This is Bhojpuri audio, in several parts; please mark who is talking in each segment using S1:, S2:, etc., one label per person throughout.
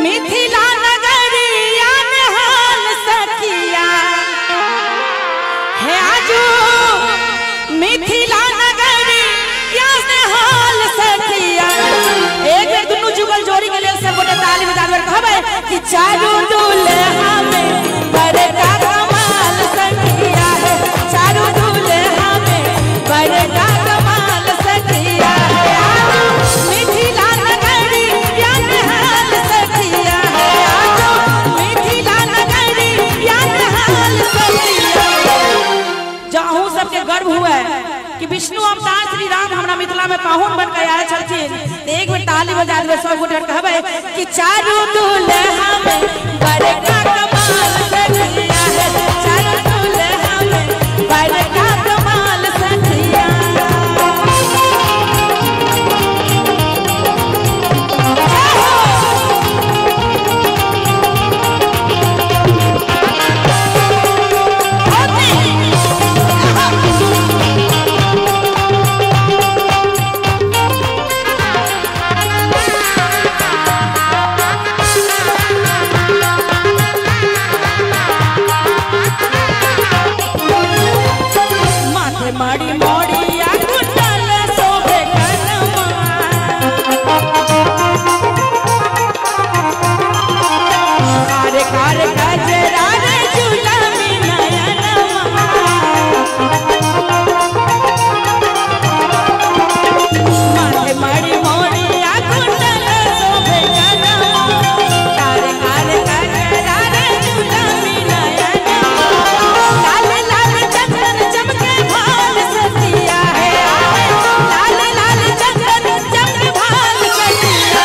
S1: मिथिला नगरिया में हाल सखिया है आजू मिथिला नगरिया में हाल सखिया। एक एक दुनू जुगल जोड़ी के लिए सब गोटे ताली बजावे कहबे कि चारू दुल्हा में बड़का कमाल सखिया है, चारू दुल्हा में बड़का कमाल सखिया है। आजू मिथिला नगरिया में हाल सखिया है, आजू मिथिला नगरिया में हाल सखिया। जाहू सबके गर्व हुआ है कि विष्णु अवतार श्री राम हमरा मिथिला में पाहुन बन के आए छलथिन। एक बेर ताली बजा देबे सब गोटे कहबे कि चारू दुल्हा में बड़का कमाल सखिया है, चारू दुल्हा में बड़का कमाल सखिया। माड़ी मोड़िया कुंडल शोभे कनमा, कारे कारे गजरा रे झूलमी नयनमा। माथे माड़ी मोड़िया कुंडल शोभे कनमा, कारे कारे गजरा रे झूलमी नयनमा। लाल लाल चंदन चमके भाल सखिया है, लाल लाल चंदन चमके भाल सखिया।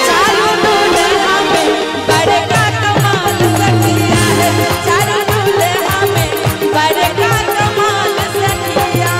S1: चारू दुल्हा में बड़का कमाल सखिया है, चारू दुल्हा में बड़का कमाल सखिया।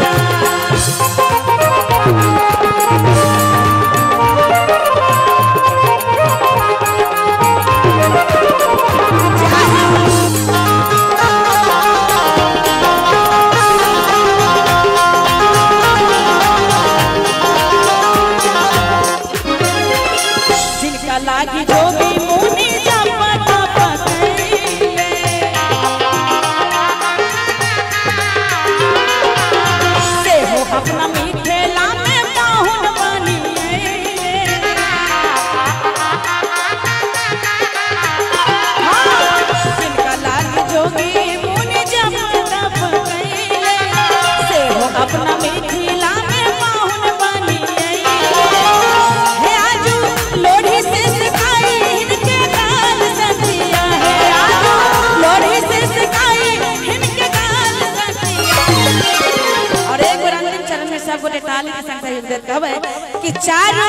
S1: जिनका लागी जोगी मुनि जपता पकैले, से हो अपना मिथिला में पाहुन बनिए। जिनका लागी जोगी मुनि जपता पकैले, से हो अपना मिथिला में पाहुन बनिए। है आजू लोढ़ी से सिखाई इनके गाल सखिया है, आजू लोढ़ी से सिखाई इनके गाल सखिया। और एक बार अंतिम चरण में सब गोटे ताली के संग सहयोग देते कहबे कि चारू